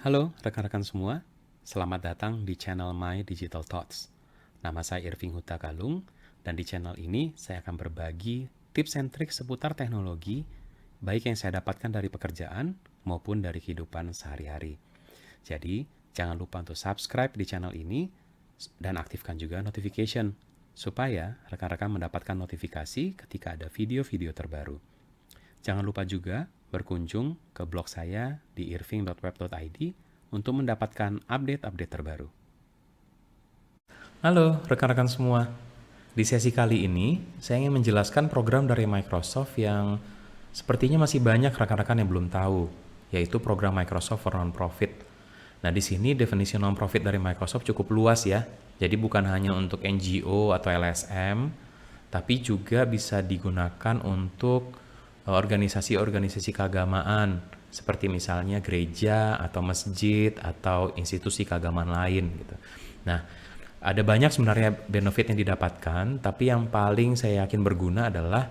Halo rekan-rekan semua, selamat datang di channel My Digital Thoughts. Nama saya Irving Huta Galung, dan di channel ini saya akan berbagi tips and trik seputar teknologi, baik yang saya dapatkan dari pekerjaan maupun dari kehidupan sehari-hari. Jadi, jangan lupa untuk subscribe di channel ini dan aktifkan juga notification, supaya rekan-rekan mendapatkan notifikasi ketika ada video-video terbaru. Jangan lupa juga berkunjung ke blog saya di irving.web.id untuk mendapatkan update-update terbaru. Halo rekan-rekan semua. Di sesi kali ini, saya ingin menjelaskan program dari Microsoft yang sepertinya masih banyak rekan-rekan yang belum tahu, yaitu program Microsoft for Non-Profit. Nah, di sini definisi non-profit dari Microsoft cukup luas ya. Jadi bukan hanya untuk NGO atau LSM, tapi juga bisa digunakan untuk organisasi-organisasi keagamaan seperti misalnya gereja atau masjid atau institusi keagamaan lain gitu. Nah, ada banyak sebenarnya benefit yang didapatkan, tapi yang paling saya yakin berguna adalah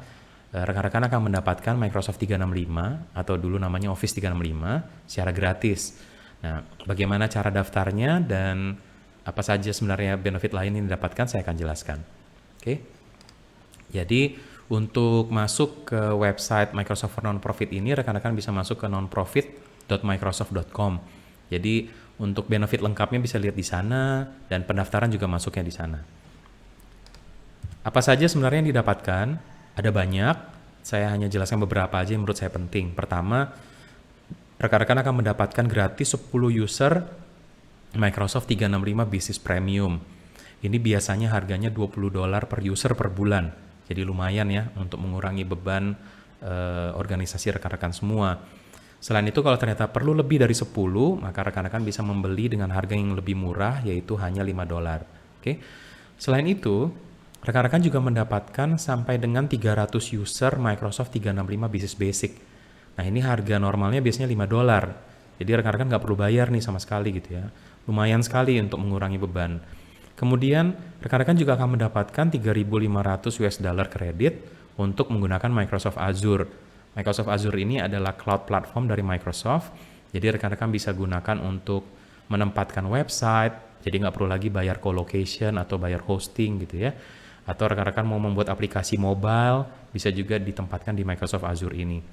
rekan-rekan akan mendapatkan Microsoft 365 atau dulu namanya Office 365 secara gratis. Nah, bagaimana cara daftarnya dan apa saja sebenarnya benefit lain yang didapatkan saya akan jelaskan. Oke. Jadi untuk masuk ke website Microsoft for Nonprofit ini, rekan-rekan bisa masuk ke nonprofit.microsoft.com. Jadi untuk benefit lengkapnya bisa lihat di sana, dan pendaftaran juga masuknya di sana. Apa saja sebenarnya yang didapatkan? Ada banyak, saya hanya jelaskan beberapa aja yang menurut saya penting. Pertama, rekan-rekan akan mendapatkan gratis 10 user Microsoft 365 Business Premium. Ini biasanya harganya $20 per user per bulan. Jadi lumayan ya untuk mengurangi beban organisasi rekan-rekan semua. Selain itu kalau ternyata perlu lebih dari 10, maka rekan-rekan bisa membeli dengan harga yang lebih murah, yaitu hanya $5. Oke. Selain itu, rekan-rekan juga mendapatkan sampai dengan 300 user Microsoft 365 Business Basic. Nah, ini harga normalnya biasanya $5. Jadi rekan-rekan nggak perlu bayar nih sama sekali gitu ya. Lumayan sekali untuk mengurangi beban. Kemudian rekan-rekan juga akan mendapatkan 3.500 US dollar kredit untuk menggunakan Microsoft Azure. Microsoft Azure ini adalah cloud platform dari Microsoft. Jadi rekan-rekan bisa gunakan untuk menempatkan website. Jadi nggak perlu lagi bayar co-location atau bayar hosting gitu ya. Atau rekan-rekan mau membuat aplikasi mobile, bisa juga ditempatkan di Microsoft Azure ini.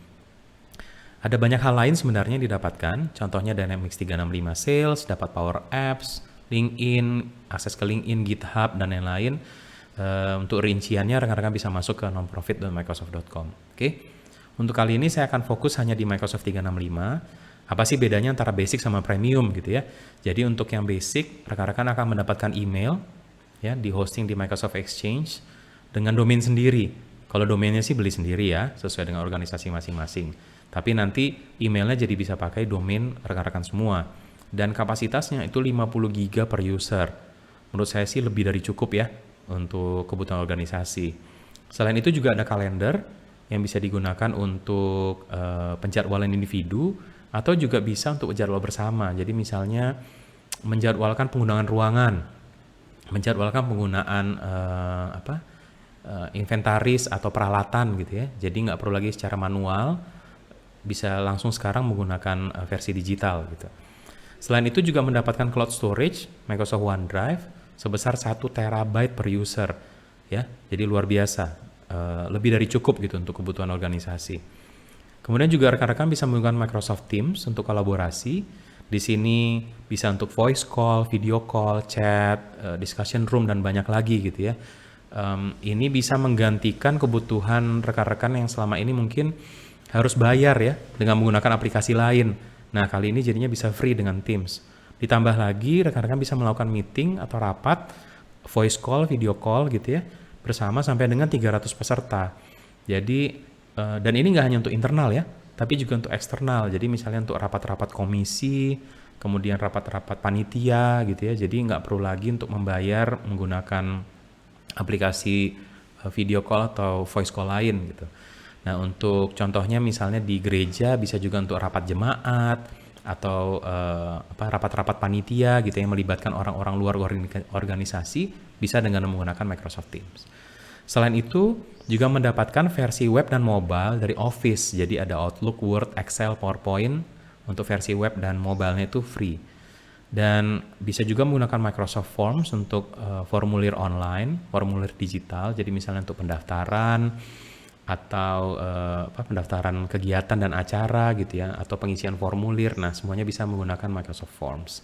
Ada banyak hal lain sebenarnya yang didapatkan. Contohnya Dynamics 365 Sales, dapat Power Apps, LinkedIn, akses ke LinkedIn, GitHub, dan lain-lain. Untuk rinciannya rekan-rekan bisa masuk ke nonprofit.microsoft.com. Oke. Untuk kali ini saya akan fokus hanya di Microsoft 365. Apa sih bedanya antara basic sama premium gitu ya. Jadi untuk yang basic, rekan-rekan akan mendapatkan email ya di hosting di Microsoft Exchange dengan domain sendiri. Kalau domainnya sih beli sendiri ya, sesuai dengan organisasi masing-masing. Tapi nanti emailnya jadi bisa pakai domain rekan-rekan semua. Dan kapasitasnya itu 50 GB per user. Menurut saya sih lebih dari cukup ya untuk kebutuhan organisasi. Selain itu juga ada kalender yang bisa digunakan untuk penjadwalan individu atau juga bisa untuk jadwal bersama. Jadi misalnya menjadwalkan penggunaan ruangan, menjadwalkan penggunaan inventaris atau peralatan gitu ya. Jadi nggak perlu lagi secara manual, bisa langsung sekarang menggunakan versi digital gitu. Selain itu juga mendapatkan cloud storage Microsoft OneDrive sebesar 1 terabyte per user ya. Jadi luar biasa, lebih dari cukup gitu untuk kebutuhan organisasi. Kemudian juga rekan-rekan bisa menggunakan Microsoft Teams untuk kolaborasi. Di sini bisa untuk voice call, video call, chat, discussion room, dan banyak lagi gitu ya. Ini bisa menggantikan kebutuhan rekan-rekan yang selama ini mungkin harus bayar ya dengan menggunakan aplikasi lain. Nah, kali ini jadinya bisa free dengan Teams. Ditambah lagi, rekan-rekan bisa melakukan meeting atau rapat, voice call, video call gitu ya, bersama sampai dengan 300 peserta. Jadi, dan ini nggak hanya untuk internal ya, tapi juga untuk eksternal. Jadi misalnya untuk rapat-rapat komisi, kemudian rapat-rapat panitia gitu ya. Jadi nggak perlu lagi untuk membayar menggunakan aplikasi video call atau voice call lain gitu. Nah, untuk contohnya misalnya di gereja bisa juga untuk rapat jemaat atau rapat-rapat panitia gitu yang melibatkan orang-orang luar organisasi, bisa dengan menggunakan Microsoft Teams. Selain itu, juga mendapatkan versi web dan mobile dari Office. Jadi ada Outlook, Word, Excel, PowerPoint, Untuk versi web dan mobile-nya itu free. Dan bisa juga menggunakan Microsoft Forms untuk formulir online, formulir digital. Jadi misalnya untuk pendaftaran atau pendaftaran kegiatan dan acara gitu ya, atau pengisian formulir. Nah, semuanya bisa menggunakan Microsoft Forms.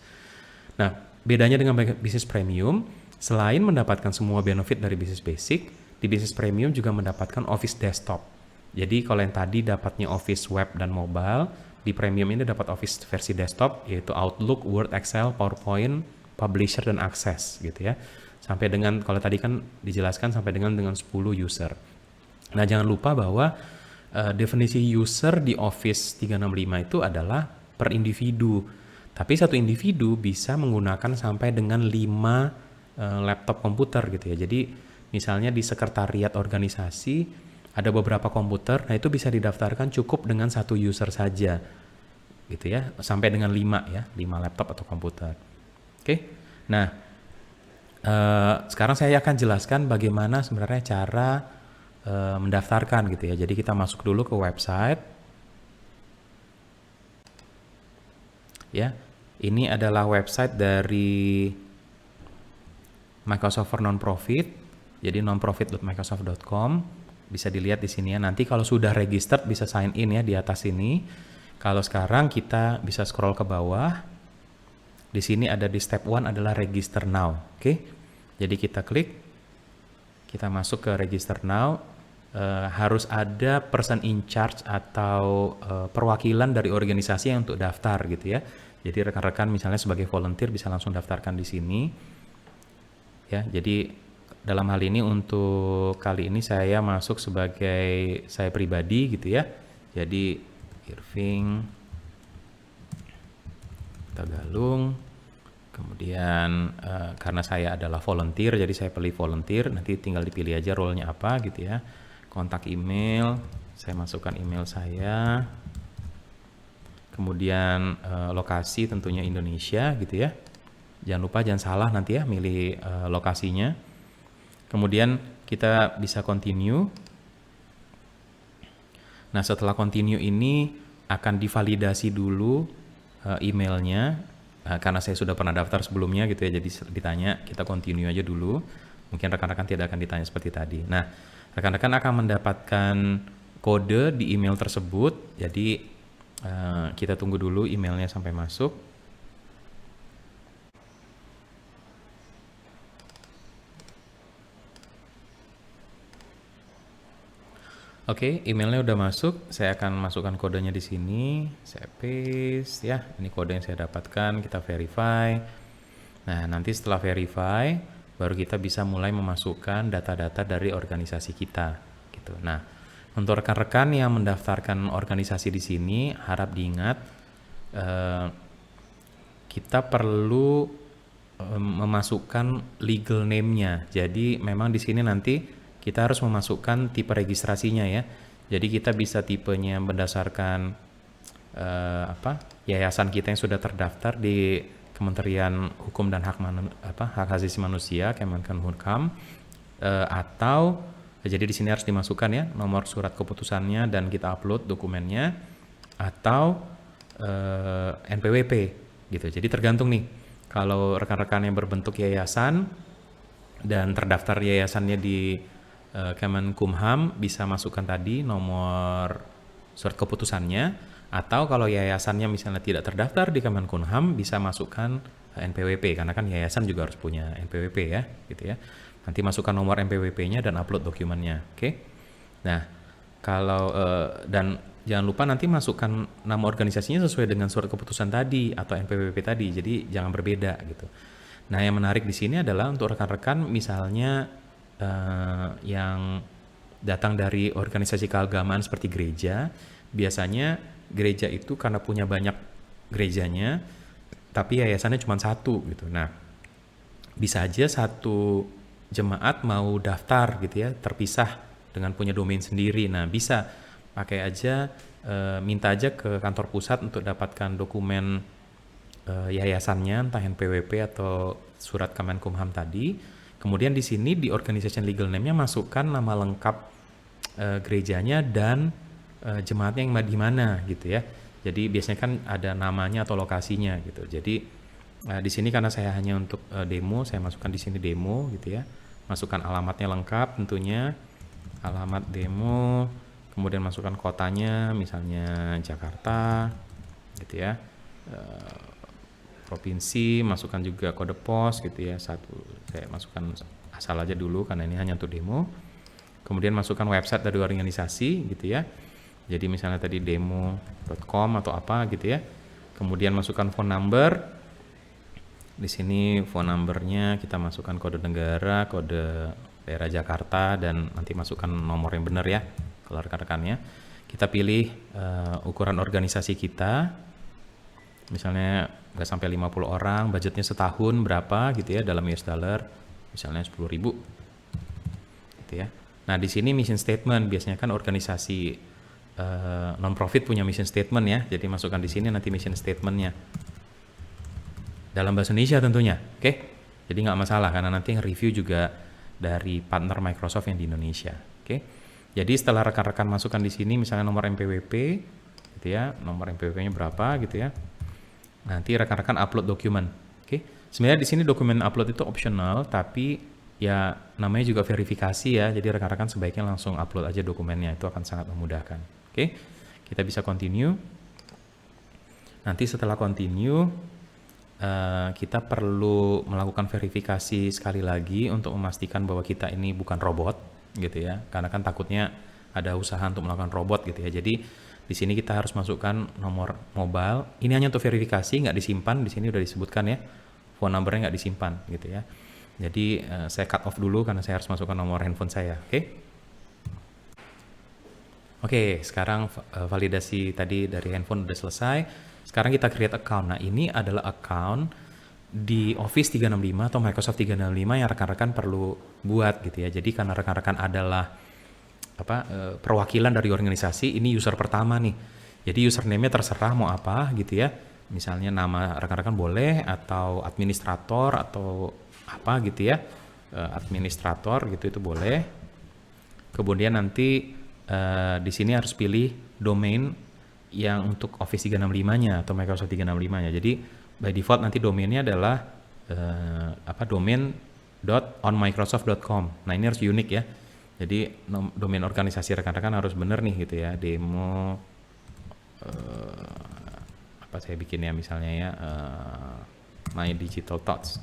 Nah, bedanya dengan bisnis premium, selain mendapatkan semua benefit dari bisnis basic, di bisnis premium juga mendapatkan Office desktop. Jadi kalau yang tadi dapatnya Office web dan mobile, di premium ini dapat Office versi desktop, yaitu Outlook, Word, Excel, PowerPoint, Publisher, dan Access gitu ya. Sampai dengan, kalau tadi kan dijelaskan sampai dengan 10 user. Nah, jangan lupa bahwa definisi user di Office 365 itu adalah per individu. Tapi satu individu bisa menggunakan sampai dengan 5 laptop komputer gitu ya. Jadi misalnya di sekretariat organisasi ada beberapa komputer, nah itu bisa didaftarkan cukup dengan satu user saja gitu ya, sampai dengan 5 ya, 5 laptop atau komputer. Oke. Nah, sekarang saya akan jelaskan bagaimana sebenarnya cara mendaftarkan gitu ya. Jadi kita masuk dulu ke website. Ya, ini adalah website dari Microsoft for Nonprofit. Jadi nonprofit.microsoft.com. Bisa dilihat di sini ya. Nanti kalau sudah registered bisa sign in ya di atas ini. Kalau sekarang kita bisa scroll ke bawah. Di sini ada di step 1 adalah register now. Oke. Jadi kita klik. Kita masuk ke register now. Harus ada person in charge atau perwakilan dari organisasi yang untuk daftar gitu ya. Jadi rekan-rekan misalnya sebagai volunteer bisa langsung daftarkan di sini. Ya, jadi dalam hal ini untuk kali ini saya masuk sebagai saya pribadi gitu ya. Jadi Irving Tagalung. Kemudian karena saya adalah volunteer, jadi saya pilih volunteer. Nanti tinggal dipilih aja role-nya apa gitu ya. Kontak email, saya masukkan email saya. Kemudian lokasi tentunya Indonesia gitu ya. Jangan lupa jangan salah nanti ya milih lokasinya. Kemudian kita bisa continue. Nah, setelah continue ini akan divalidasi dulu emailnya. Karena saya sudah pernah daftar sebelumnya gitu ya, jadi ditanya, kita continue aja dulu. Mungkin rekan-rekan tidak akan ditanya seperti tadi. Nah, rekan-rekan akan mendapatkan kode di email tersebut. Jadi kita tunggu dulu emailnya sampai masuk. Oke, emailnya udah masuk. Saya akan masukkan kodenya di sini. Saya paste ya. Ini kode yang saya dapatkan. Kita verify. Nah, nanti setelah verify, baru kita bisa mulai memasukkan data-data dari organisasi kita. Gitu. Nah, untuk rekan-rekan yang mendaftarkan organisasi di sini, harap diingat kita perlu memasukkan legal name-nya. Jadi memang di sini nanti kita harus memasukkan tipe registrasinya ya. Jadi kita bisa tipenya berdasarkan yayasan kita yang sudah terdaftar di Kementerian Hukum dan Hak Asasi Manusia, Kemenkumham, atau jadi di sini harus dimasukkan ya nomor surat keputusannya dan kita upload dokumennya, atau NPWP gitu. Jadi tergantung nih, kalau rekan-rekan yang berbentuk yayasan dan terdaftar yayasannya di Kemenkumham bisa masukkan tadi nomor surat keputusannya, atau kalau yayasannya misalnya tidak terdaftar di Kemenkumham bisa masukkan NPWP, karena kan yayasan juga harus punya NPWP ya gitu ya. Nanti masukkan nomor NPWP-nya dan upload dokumennya. Oke. Nah, kalau dan jangan lupa nanti masukkan nama organisasinya sesuai dengan surat keputusan tadi atau NPWP tadi. Jadi jangan berbeda gitu. Nah, yang menarik di sini adalah untuk rekan-rekan misalnya yang datang dari organisasi keagamaan seperti gereja, biasanya gereja itu karena punya banyak gerejanya, tapi yayasannya cuma satu gitu. Nah, bisa aja satu jemaat mau daftar gitu ya, terpisah dengan punya domain sendiri. Nah, bisa pakai aja, minta aja ke kantor pusat untuk dapatkan dokumen yayasannya, entah NPWP atau surat Kemenkumham tadi. Kemudian di sini di organization legal name-nya masukkan nama lengkap gerejanya dan jemaatnya yang di mana gitu ya. Jadi biasanya kan ada namanya atau lokasinya gitu. Jadi di sini karena saya hanya untuk demo, saya masukkan di sini demo gitu ya. Masukkan alamatnya lengkap tentunya, alamat demo, kemudian masukkan kotanya, misalnya Jakarta, gitu ya. Provinsi, masukkan juga kode pos gitu ya. Saya masukkan asal aja dulu karena ini hanya untuk demo. Kemudian masukkan website dari organisasi gitu ya. Jadi misalnya tadi demo.com atau apa gitu ya. Kemudian masukkan phone number. Di sini phone numbernya kita masukkan kode negara, kode daerah Jakarta, dan nanti masukkan nomor yang benar ya kalau rekan-rekannya. Kita pilih ukuran organisasi kita. Misalnya nggak sampai 50 orang, budgetnya setahun berapa gitu ya dalam US dollar. Misalnya 10.000 gitu ya. Nah, di sini mission statement biasanya kan organisasi non-profit punya mission statement ya. Jadi masukkan di sini nanti mission statementnya. Dalam bahasa Indonesia tentunya, oke? Jadi nggak masalah karena nanti review juga dari partner Microsoft yang di Indonesia, oke? Jadi setelah rekan-rekan masukkan di sini misalnya nomor MPWP, gitu ya, nomor MPWP-nya berapa, gitu ya. Nanti rekan-rekan upload dokumen, oke? Sebenarnya di sini dokumen upload itu optional, tapi ya namanya juga verifikasi ya. Jadi rekan-rekan sebaiknya langsung upload aja dokumennya, itu akan sangat memudahkan, oke? Kita bisa continue. Nanti setelah continue, kita perlu melakukan verifikasi sekali lagi untuk memastikan bahwa kita ini bukan robot gitu ya, karena kan takutnya ada usaha untuk melakukan robot gitu ya. Jadi di sini kita harus masukkan nomor mobile, ini hanya untuk verifikasi, nggak disimpan. Di sini udah disebutkan ya, phone numbernya nggak disimpan gitu ya. Jadi saya cut off dulu karena saya harus masukkan nomor handphone saya, oke? Oke, sekarang validasi tadi dari handphone udah selesai. Sekarang kita create account. Nah, ini adalah account di Office 365 atau Microsoft 365 yang rekan-rekan perlu buat gitu ya. Jadi karena rekan-rekan adalah perwakilan dari organisasi, ini user pertama nih. Jadi username-nya terserah mau apa gitu ya. Misalnya nama rekan-rekan boleh, atau administrator atau apa gitu ya. Administrator gitu itu boleh. Kemudian nanti di sini harus pilih domain yang untuk Office 365-nya atau Microsoft 365-nya. Jadi by default nanti domainnya adalah domain.onmicrosoft.com. Nah, ini harus unik ya. Jadi domain organisasi rekan-rekan harus benar nih gitu ya. Demo apa saya bikin ya misalnya ya My Digital Thoughts.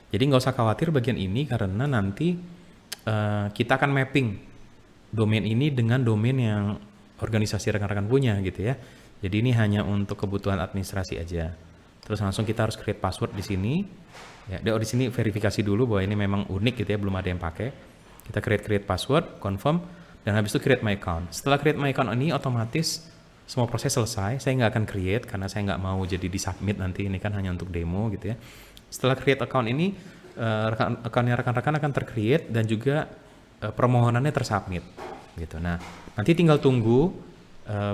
Jadi nggak usah khawatir bagian ini karena nanti kita akan mapping domain ini dengan domain yang organisasi rekan-rekan punya gitu ya. Jadi ini hanya untuk kebutuhan administrasi aja. Terus langsung kita harus create password di sini. Ya, di sini verifikasi dulu bahwa ini memang unik gitu ya, belum ada yang pakai. Kita create password, confirm, dan habis itu create my account. Setelah create my account ini otomatis semua proses selesai. Saya nggak akan create karena saya nggak mau jadi di-submit nanti, ini kan hanya untuk demo gitu ya. Setelah create account ini, account-nya rekan-rekan akan tercreate dan juga permohonannya tersubmit gitu. Nah, nanti tinggal tunggu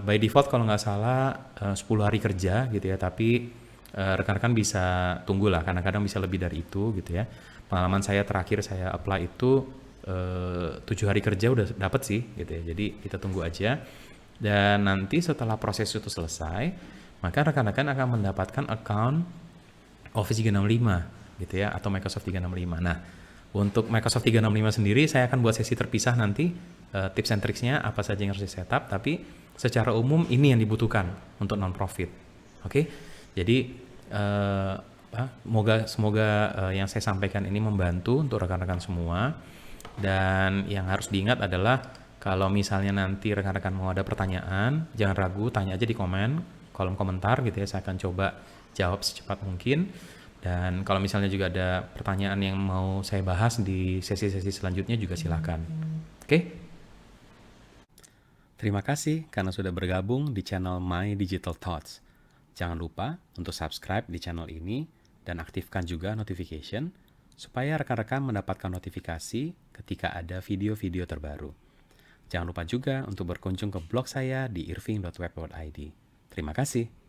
by default kalau nggak salah 10 hari kerja gitu ya, tapi rekan-rekan bisa tunggu lah, kadang-kadang bisa lebih dari itu gitu ya. Pengalaman saya terakhir saya apply itu 7 hari kerja udah dapat sih gitu ya. Jadi kita tunggu aja, dan nanti setelah proses itu selesai maka rekan-rekan akan mendapatkan account Office 365 gitu ya, atau Microsoft 365. Nah, untuk Microsoft 365 sendiri saya akan buat sesi terpisah nanti, tips and tricksnya apa saja yang harus di setup, tapi secara umum ini yang dibutuhkan untuk non-profit. Oke, jadi semoga yang saya sampaikan ini membantu untuk rekan-rekan semua. Dan yang harus diingat adalah kalau misalnya nanti rekan-rekan mau ada pertanyaan, jangan ragu, tanya aja di kolom komentar gitu ya, saya akan coba jawab secepat mungkin. Dan kalau misalnya juga ada pertanyaan yang mau saya bahas di sesi-sesi selanjutnya juga silakan. Oke? Terima kasih karena sudah bergabung di channel My Digital Thoughts. Jangan lupa untuk subscribe di channel ini dan aktifkan juga notification supaya rekan-rekan mendapatkan notifikasi ketika ada video-video terbaru. Jangan lupa juga untuk berkunjung ke blog saya di irving.web.id. Terima kasih.